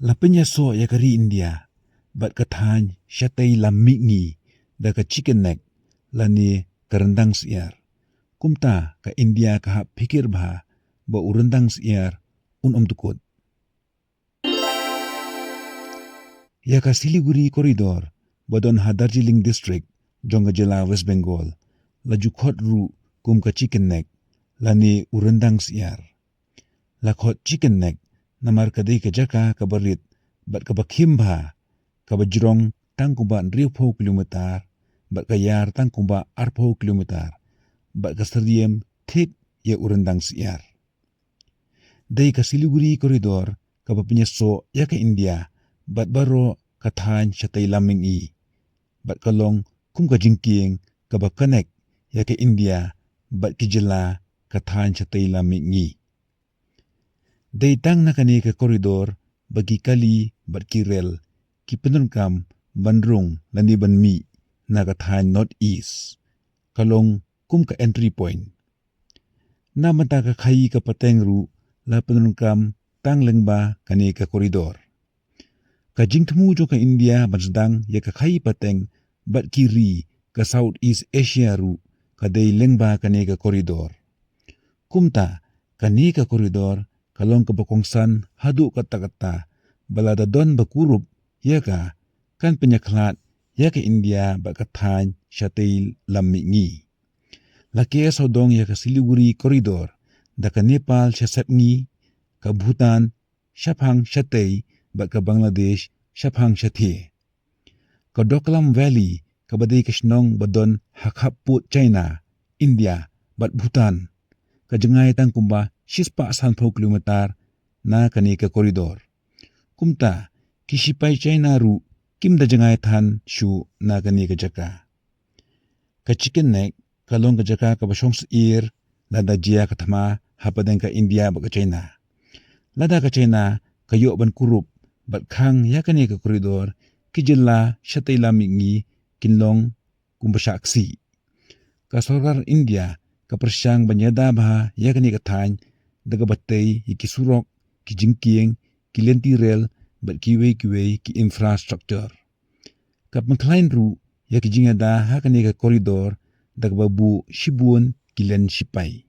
Lapenya so ya kari India, bat katany syatay lammi ngi, da ka chicken neck, lani karendang siar. Kumta ka India ka pikir bah, ba urendang siar, tukut. Ya ka Siliguri koridor, badon ha Darjeeling district, Jonggajela West Bengal, laju khot ru kum ka chicken neck, lani urendang siar. La khot chicken neck, namar kadai ka jaka ka barit, bat ka bakhim bah, ka bajrong tang kumba 3 kilometer, bat ka yar tang kumba 4 kilometer, bat ka stadium thik ya urendang siar. Dai ka Siliguri koridor, ka bapinyaso ya ka India, bat baro katany syatay laming i, bat kalong kum ka jingking ka ba connect ya ka India, bat kijela katany syatay laming i. Dai tang na kani ka koridor, bagi kali bat kirel, ki penunkam bandrung lani banmi na katany north east, kalong kum ka entry point. Na mata ka khayi ka pateng ru, la penunkam tang lengba kani ka koridor. Ka jingtemu jo ka India bazdang ya ka khayi pateng bat kiri ka Southeast Asia ru, ka day lengba kani ka koridor. Kumta kani ka koridor, kalong ka bakongsan hadu kata-kata, balada don bakurup ya ka, kan penyaklat ya ka India ba katany syatay lammi ngi. Laki sodong ya ka Siliguri koridor, da ka Nepal syasap ngi, ka Bhutan syapang syatay, ba ka Bangladesh syapang syathe. Ka Doklam Valley, ka badai kasnong badon hakhap put China, India, bat Bhutan, ka jengay tang kumba 60 kilometer na kani ka koridor. Kumta kisipay China ru kim da jengay than shu na kani ka jaka. Ka chicken neck, kalong ka jaka ka basyong ir, lada jia ka thama hapadeng ka India ba ka China. Lada ka China, kayo ban kurup, bat khang ya kani ka koridor, kijela syatay laming ngi, kinlong kumbasya aksi. Ka sorgar India, ka persyang banyada bah ya kani ka thany, daga batay ki surok, ki jingking, ki lentirel, bat kiway ki infrastructure. Ka pengklain ru, ya ki jingada ha kani ka koridor, daga babu shibun ki len sipay.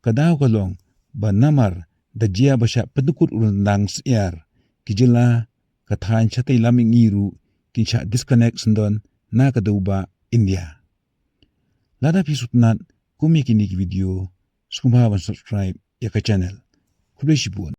Kadaw kalong, ba namar, da jia basya pedukut urendang siar, kijela katany syatay laming ngiru, kinsya disconnect sendon na kadauba India. Lada pisutnat kumi kini video, skumbawan subscribe ya ka channel. Kublai shibun.